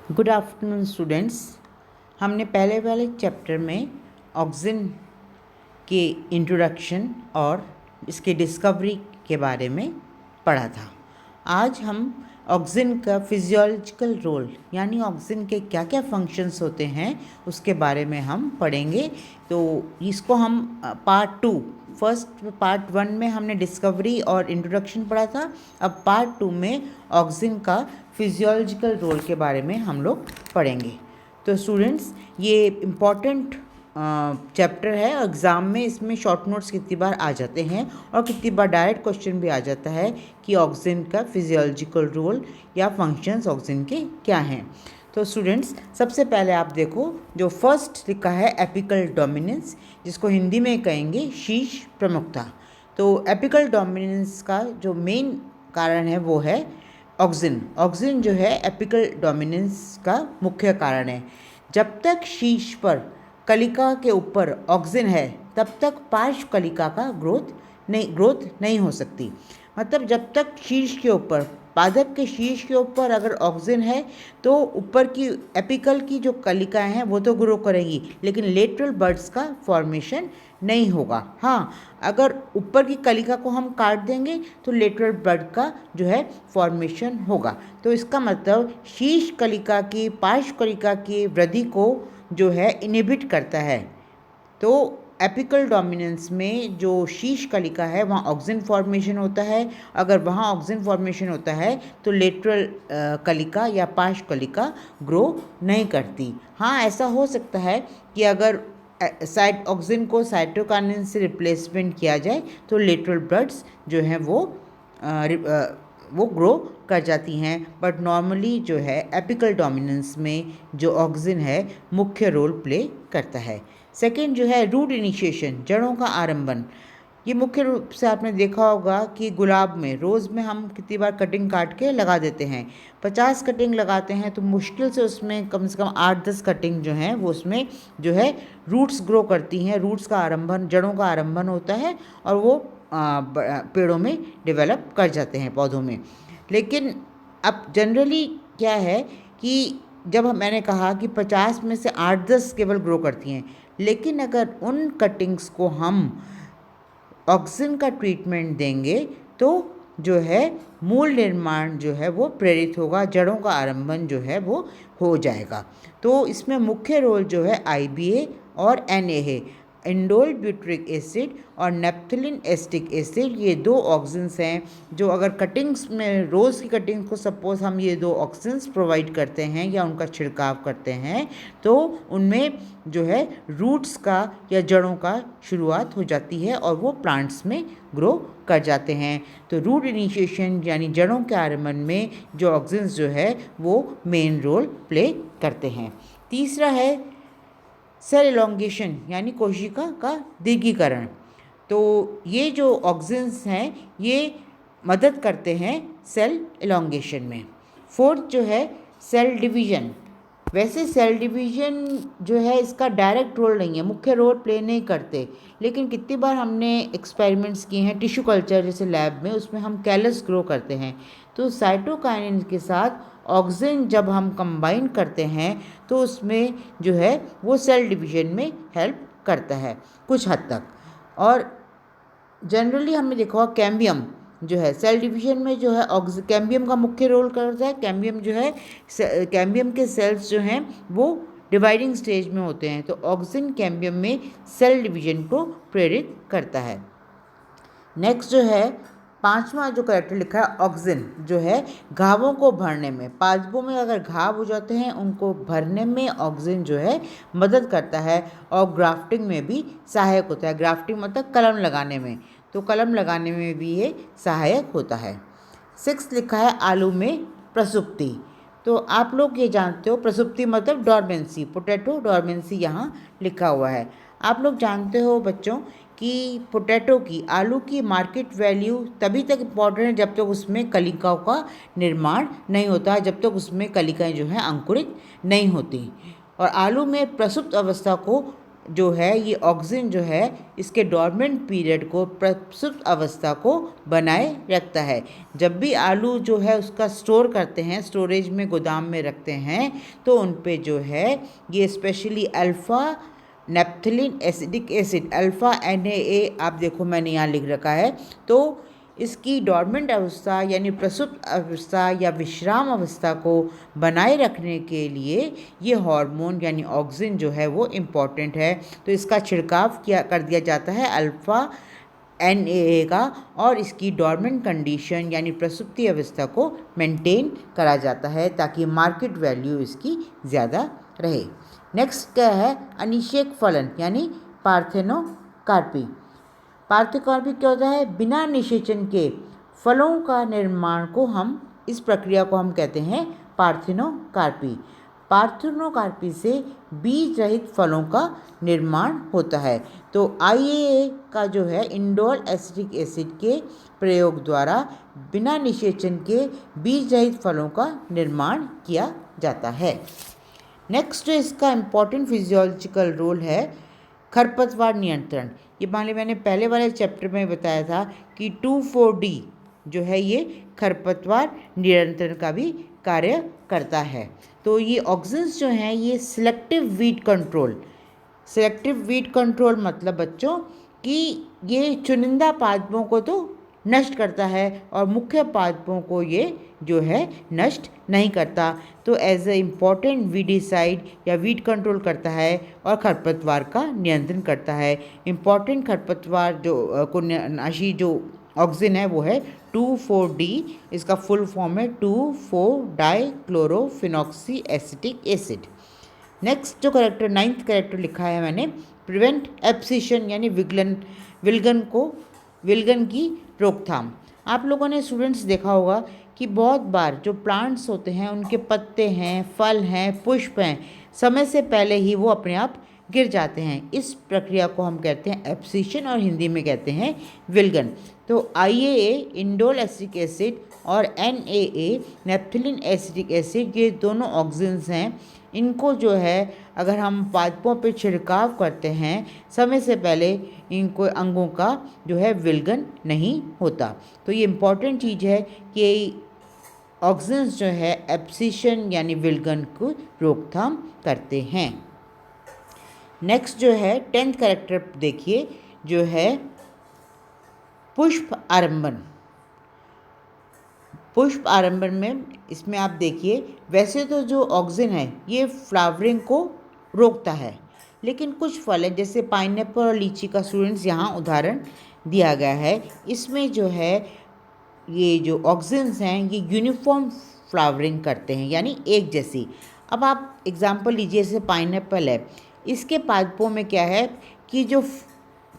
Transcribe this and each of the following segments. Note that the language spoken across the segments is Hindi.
Good afternoon students. हमने पहले वाले चैप्टर में ऑक्सीजन के इंट्रोडक्शन और इसके डिस्कवरी के बारे में पढ़ा था। आज हम ऑक्सीजन का फिजियोलॉजिकल रोल यानी ऑक्सीजन के क्या क्या फंक्शंस होते हैं उसके बारे में हम पढ़ेंगे। तो इसको हम पार्ट वन में हमने डिस्कवरी और इंट्रोडक्शन पढ़ा था। अब पार्ट टू में ऑक्सीजन का फिजियोलॉजिकल रोल के बारे में हम लोग पढ़ेंगे। तो स्टूडेंट्स, ये इम्पॉर्टेंट चैप्टर है। एग्ज़ाम में इसमें शॉर्ट नोट्स कितनी बार आ जाते हैं और कितनी बार डायरेक्ट क्वेश्चन भी आ जाता है कि ऑक्सीजन का फिजियोलॉजिकल रोल या फंक्शंस ऑक्सीजन के क्या हैं। तो स्टूडेंट्स, सबसे पहले आप देखो, जो फर्स्ट लिखा है एपिकल डोमिनेंस, जिसको हिंदी में कहेंगे शीर्ष प्रमुखता। तो एपिकल डोमिनेंस का जो मेन कारण है वो है ऑक्सीजन। ऑक्सीजन जो है एपिकल डोमिनेंस का मुख्य कारण है। जब तक शीर्ष पर कलिका के ऊपर ऑक्सीजन है तब तक पार्श्व कलिका का ग्रोथ नहीं हो सकती। मतलब जब तक शीर्ष के ऊपर, पादप के शीर्ष के ऊपर अगर ऑक्सीजन है तो ऊपर की एपिकल की जो कलिकाएं हैं वो तो ग्रो करेंगी, लेकिन लेटरल बड्स का फॉर्मेशन नहीं होगा। हाँ, अगर ऊपर की कलिका को हम काट देंगे तो लेटरल बड का जो है फॉर्मेशन होगा। तो इसका मतलब शीर्ष कलिका की पार्श्व कलिका की वृद्धि को जो है इनहिबिट करता है। तो एपिकल डोमिनेंस में जो शीर्ष कलिका है वहाँ ऑक्सीजन फॉर्मेशन होता है। अगर वहाँ ऑक्सीजन फॉर्मेशन होता है तो लेटरल कलिका या पार्श्व कलिका ग्रो नहीं करती। हाँ, ऐसा हो सकता है कि अगर ऑक्सीजन को साइटोकाइनिन से रिप्लेसमेंट किया जाए तो लेटरल बड्स जो हैं वो ग्रो कर जाती हैं, बट नॉर्मली जो है एपिकल डोमिनेंस में जो ऑक्सीजन है मुख्य रोल प्ले करता है। सेकेंड जो है रूट इनिशिएशन, जड़ों का आरंभन। ये मुख्य रूप से आपने देखा होगा कि गुलाब में, रोज़ में हम कितनी बार कटिंग काट के लगा देते हैं। 50 कटिंग लगाते हैं तो मुश्किल से उसमें कम से कम 8-10 कटिंग जो हैं वो उसमें जो है रूट्स ग्रो करती हैं। रूट्स का आरंभन, जड़ों का आरंभन होता है और वो पेड़ों में डेवलप कर जाते हैं, पौधों में। लेकिन अब जनरली क्या है कि जब मैंने कहा कि 50 में से 8-10 केवल ग्रो करती हैं, लेकिन अगर उन कटिंग्स को हम ऑक्सीजन का ट्रीटमेंट देंगे तो जो है मूल निर्माण जो है वो प्रेरित होगा, जड़ों का आरंभन जो है वो हो जाएगा। तो इसमें मुख्य रोल जो है IBA और NA है। इंडोल ब्यूट्रिक एसिड और नेप्थलीन एसिटिक एसिड, ये दो ऑक्सीजन्स हैं जो अगर कटिंग्स में, रोज़ की कटिंग्स को सपोज हम ये दो ऑक्सीजन्स प्रोवाइड करते हैं या उनका छिड़काव करते हैं तो उनमें जो है रूट्स का या जड़ों का शुरुआत हो जाती है और वो प्लांट्स में ग्रो कर जाते हैं। तो रूट इनिशिएशन यानी जड़ों के आरंभन में जो ऑक्सीजन्स जो है वो मेन रोल प्ले करते हैं। तीसरा है सेल एलोंगेशन यानी कोशिका का दीर्घीकरण। तो ये जो ऑक्सीजन्स हैं ये मदद करते हैं सेल एलोंगेशन में। फोर्थ जो है सेल डिवीजन। वैसे सेल डिवीजन जो है इसका डायरेक्ट रोल नहीं है, मुख्य रोल प्ले नहीं करते, लेकिन कितनी बार हमने एक्सपेरिमेंट्स किए हैं टिश्यू कल्चर जैसे लैब में, उसमें हम कैलस ग्रो करते हैं। तो साइटोकाइनिन के साथ ऑक्सीजन जब हम कंबाइन करते हैं तो उसमें जो है वो सेल डिवीजन में हेल्प करता है कुछ हद तक। और जनरली हमने देखा हुआ कैम्बियम जो है सेल डिवीजन में जो है कैम्बियम का मुख्य रोल करता है। कैम्बियम जो है, कैम्बियम के सेल्स जो हैं वो डिवाइडिंग स्टेज में होते हैं, तो ऑक्सीजन कैम्बियम में सेल डिवीजन को प्रेरित करता है। नेक्स्ट जो है पांचवा जो कैरेक्टर लिखा है ऑक्सीजन जो है घावों को भरने में, पादपों में अगर घाव हो जाते हैं उनको भरने में ऑक्सीजन जो है मदद करता है और ग्राफ्टिंग में भी सहायक होता है। ग्राफ्टिंग मतलब कलम लगाने में, तो कलम लगाने में भी ये सहायक होता है। 6 लिखा है आलू में प्रसुप्ति। तो आप लोग ये जानते हो प्रसुप्ति मतलब डॉर्मेंसी, पोटैटो डॉर्मेंसी यहाँ लिखा हुआ है। आप लोग जानते हो बच्चों कि पोटैटो की, आलू की मार्केट वैल्यू तभी तक इम्पॉर्टेंट है जब तक उसमें कलिकाओं का निर्माण नहीं होता, जब तक उसमें कलिकाएं जो हैं अंकुरित नहीं होती। और आलू में प्रसुप्त अवस्था को जो है ये ऑक्सिन जो है इसके डॉर्मेंट पीरियड को, प्रसुप्त अवस्था को बनाए रखता है। जब भी आलू जो है उसका स्टोर करते हैं, स्टोरेज में गोदाम में रखते हैं, तो उन पे जो है ये specially alpha naphthalene acidic acid, alpha NaA, आप देखो मैंने यहाँ लिख रखा है, तो इसकी डॉर्मेंट अवस्था यानी प्रसुप्त अवस्था या विश्राम अवस्था को बनाए रखने के लिए ये हार्मोन यानी ऑक्सिन जो है वो इम्पॉर्टेंट है। तो इसका छिड़काव कर दिया जाता है अल्फ़ा NaA का, और इसकी डॉर्मेंट कंडीशन यानी प्रसुप्ति अवस्था को मेंटेन करा जाता है ताकि मार्केट वैल्यू इसकी ज़्यादा रहे। नेक्स्ट क्या है, अनिषेक फलन यानी पार्थेनोकार्पी। पार्थेनोकार्पी क्या होता है, बिना निषेचन के फलों का निर्माण को हम, इस प्रक्रिया को हम कहते हैं पार्थेनोकार्पी। पार्थेनोकार्पी से बीज रहित फलों का निर्माण होता है। तो IAA का जो है इंडोल एसिटिक एसिड के प्रयोग द्वारा बिना निषेचन के बीज रहित फलों का निर्माण किया जाता है। नेक्स्ट इसका इम्पॉर्टेंट फिजियोलॉजिकल रोल है खरपतवार नियंत्रण। ये मान ली मैंने पहले वाले चैप्टर में बताया था कि 2,4-D जो है ये खरपतवार नियंत्रण का भी कार्य करता है। तो ये ऑक्सिन्स जो हैं ये selective weed control, selective weed control मतलब बच्चों कि ये चुनिंदा पादपों को तो नष्ट करता है और मुख्य पादपों को ये जो है नष्ट नहीं करता। तो एज ए इम्पॉर्टेंट वीडिसाइड या वीड कंट्रोल करता है और खरपतवार का नियंत्रण करता है। इम्पॉर्टेंट खरपतवार जो को नाशी जो ऑक्सिन है वो है 2,4-D, इसका फुल फॉर्म है 2,4-डाइक्लोरोफिनॉक्सी एसिटिक एसिड। नेक्स्ट जो करेक्टर 9th करेक्टर लिखा है मैंने, प्रिवेंट एब्सिशन यानी विल्गन की रोकथाम। आप लोगों ने स्टूडेंट्स देखा होगा कि बहुत बार जो प्लांट्स होते हैं उनके पत्ते हैं, फल हैं, पुष्प हैं, समय से पहले ही वो अपने आप गिर जाते हैं। इस प्रक्रिया को हम कहते हैं एब्सिशन और हिंदी में कहते हैं विल्गन। तो IAA इंडोल एसिटिक एसिड और NaA नेप्थलीन एसिटिक एसिड, ये दोनों ऑक्सिन्स हैं। इनको जो है अगर हम पादपों पे छिड़काव करते हैं समय से पहले, इनको अंगों का जो है विल्गन नहीं होता। तो ये इम्पॉर्टेंट चीज़ है कि ऑक्सिन्स जो है एब्सिशन यानी विल्गन को रोकथाम करते हैं। नेक्स्ट जो है 10th कैरेक्टर देखिए, जो है पुष्प आरंभन। पुष्प आरंभन में इसमें आप देखिए, वैसे तो जो ऑक्सिन है ये फ्लावरिंग को रोकता है, लेकिन कुछ फल हैं जैसे पाइनएप्पल और लीची का स्टूडेंट्स यहाँ उदाहरण दिया गया है। इसमें जो है ये जो ऑक्सिन्स हैं ये यूनिफॉर्म फ्लावरिंग करते हैं यानी एक जैसी। अब आप एग्जांपल लीजिए, जैसे पाइनएप्पल है, इसके पादपों में क्या है कि जो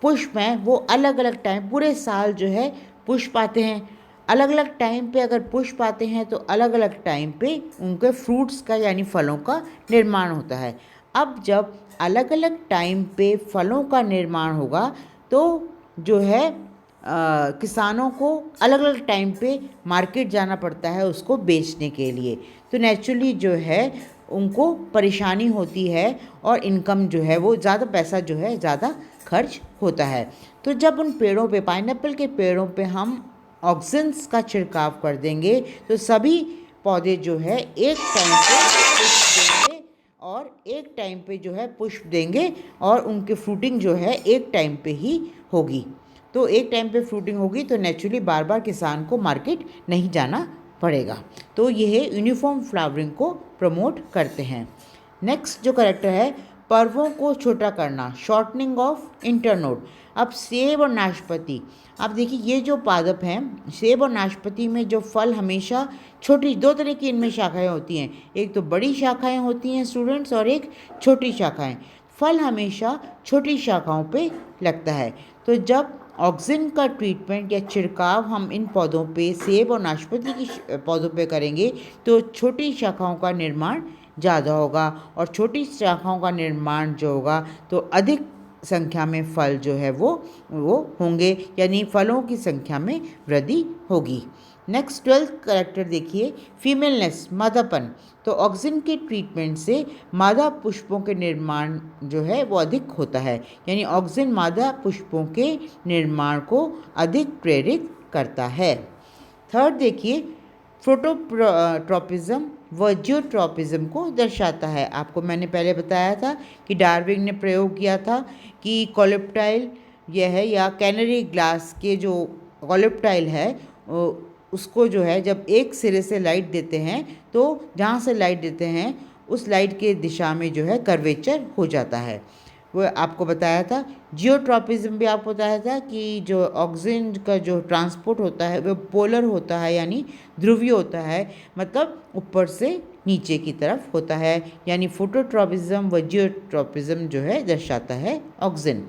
पुष्प हैं वो अलग अलग टाइम, पूरे साल जो है पुष्प आते हैं। अलग अलग टाइम पे अगर पुष्प आते हैं तो अलग अलग टाइम पे उनके फ्रूट्स का यानी फलों का निर्माण होता है। अब जब अलग अलग टाइम पे फलों का निर्माण होगा तो जो है किसानों को अलग अलग टाइम पे मार्केट जाना पड़ता है उसको बेचने के लिए। तो नेचुरली जो है उनको परेशानी होती है और इनकम जो है वो ज़्यादा, पैसा जो है ज़्यादा खर्च होता है। तो जब उन पेड़ों पे, पाइनएप्पल के पेड़ों पे हम ऑक्सिन्स का छिड़काव कर देंगे तो सभी पौधे जो है एक टाइम पे पुष्प देंगे और एक टाइम पे जो है पुष्प देंगे और उनकी फ्रूटिंग जो है एक टाइम पे ही होगी। तो एक टाइम पे फ्रूटिंग होगी तो नेचुरली बार बार किसान को मार्केट नहीं जाना पड़ेगा। तो यह यूनिफॉर्म फ्लावरिंग को प्रमोट करते हैं। नेक्स्ट जो करेक्टर है, पर्वों को छोटा करना, शॉर्टनिंग ऑफ इंटरनोड। अब सेब और नाशपाती, आप देखिए ये जो पादप हैं, सेब और नाशपाती में जो फल हमेशा छोटी, दो तरह की इनमें शाखाएं होती हैं, एक तो बड़ी शाखाएं होती हैं स्टूडेंट्स और एक छोटी शाखाएं। फल हमेशा छोटी शाखाओं पे लगता है। तो जब ऑक्सिन का ट्रीटमेंट या छिड़काव हम इन पौधों पे, सेब और नाशपाती की पौधों पे करेंगे तो छोटी शाखाओं का निर्माण ज़्यादा होगा और छोटी शाखाओं का निर्माण जो होगा तो अधिक संख्या में फल जो है वो होंगे, यानी फलों की संख्या में वृद्धि होगी। नेक्स्ट 12th करेक्टर देखिए, फीमेलनेस, मादापन। तो ऑक्सिन के ट्रीटमेंट से मादा पुष्पों के निर्माण जो है वो अधिक होता है, यानी ऑक्सिन मादा पुष्पों के निर्माण को अधिक प्रेरित करता है। थर्ड देखिए, फोटोट्रॉपिज्म व जियोट्रॉपिज्म को दर्शाता है। आपको मैंने पहले बताया था कि डार्विन ने प्रयोग किया था कि कॉलेप्टाइल यह है या कैनरी ग्लास के जो कॉलेप्टाइल है उसको जो है जब एक सिरे से लाइट देते हैं तो जहाँ से लाइट देते हैं उस लाइट के दिशा में जो है कर्वेचर हो जाता है, वो आपको बताया था। जियोट्रॉपिज्म भी आपको बताया था कि जो ऑक्सीजन का जो ट्रांसपोर्ट होता है वो पोलर होता है, यानी ध्रुवीय होता है, मतलब ऊपर से नीचे की तरफ होता है, यानी फोटोट्रॉपिज्म व जियोट्रॉपिज्म जो है दर्शाता है ऑक्सीजन।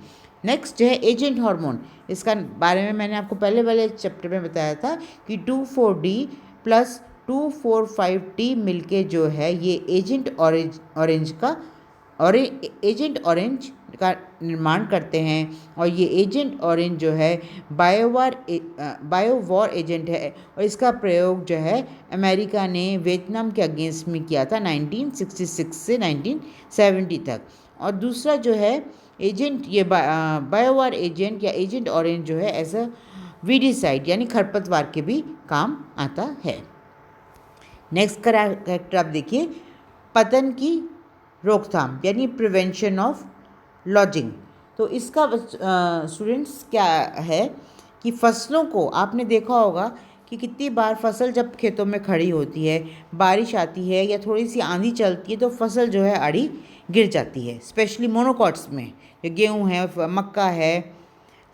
नेक्स्ट है एजेंट हार्मोन। इसका बारे में मैंने आपको पहले वाले चैप्टर में बताया था कि 2,4-D प्लस 2,4,5-T मिलके जो है ये एजेंट ऑरेंज का निर्माण करते हैं, और ये एजेंट ऑरेंज जो है बायोवॉर एजेंट है, और इसका प्रयोग जो है अमेरिका ने वियतनाम के अगेंस्ट में किया था 1966 से 1970 तक। और दूसरा जो है एजेंट, ये बायोवॉर एजेंट या एजेंट ऑरेंज जो है एज अ वीडिसाइड यानी खरपतवार के भी काम आता है। नेक्स्ट करेक्टर आप देखिए, पतन की रोकथाम यानी प्रिवेंशन ऑफ लॉजिंग। तो इसका स्टूडेंट्स क्या है कि फसलों को आपने देखा होगा कि कितनी बार फसल जब खेतों में खड़ी होती है, बारिश आती है या थोड़ी सी आंधी चलती है तो फसल जो है आड़ी गिर जाती है, स्पेशली मोनोकॉट्स में, जो गेहूँ है, मक्का है,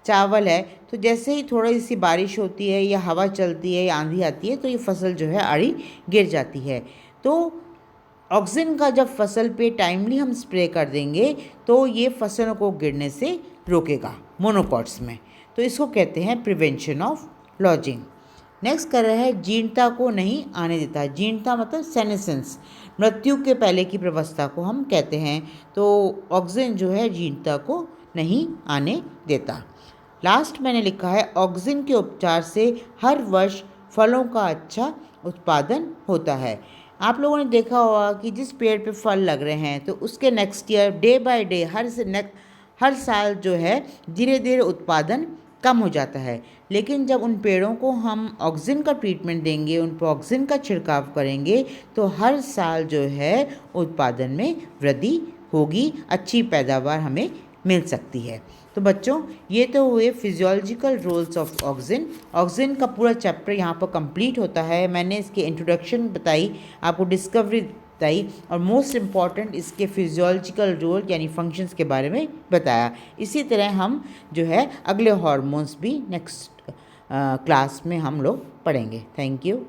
चावल है। तो जैसे ही थोड़ी सी बारिश होती है या हवा चलती है या आंधी आती है तो ये फसल जो है आड़ी गिर जाती है। तो ऑक्सीजन का जब फसल पे टाइमली हम स्प्रे कर देंगे तो ये फसलों को गिरने से रोकेगा मोनोकॉट्स में, तो इसको कहते हैं प्रिवेंशन ऑफ लॉजिंग। नेक्स्ट कर रहा है जीर्णता को नहीं आने देता। जीर्णता मतलब सेनेसेंस, मृत्यु के पहले की प्रवस्था को हम कहते हैं। तो ऑक्सीजन जो है जीर्णता को नहीं आने देता। लास्ट मैंने लिखा है ऑक्सीजन के उपचार से हर वर्ष फलों का अच्छा उत्पादन होता है। आप लोगों ने देखा होगा कि जिस पेड़ पे फल लग रहे हैं तो उसके next year day by day हर साल जो है धीरे धीरे उत्पादन कम हो जाता है, लेकिन जब उन पेड़ों को हम ऑक्सीजन का ट्रीटमेंट देंगे, उन पर ऑक्सीजन का छिड़काव करेंगे तो हर साल जो है उत्पादन में वृद्धि होगी, अच्छी पैदावार हमें मिल सकती है। तो बच्चों ये तो हुए physiological roles of oxygen. Oxygen का पूरा चैप्टर यहाँ पर कंप्लीट होता है। मैंने इसके इंट्रोडक्शन बताई, आपको डिस्कवरी बताई, और मोस्ट इम्पॉर्टेंट इसके फिजियोलॉजिकल रोल यानी फंक्शंस के बारे में बताया। इसी तरह हम जो है अगले हार्मोन्स भी नेक्स्ट क्लास में हम लोग पढ़ेंगे। Thank you.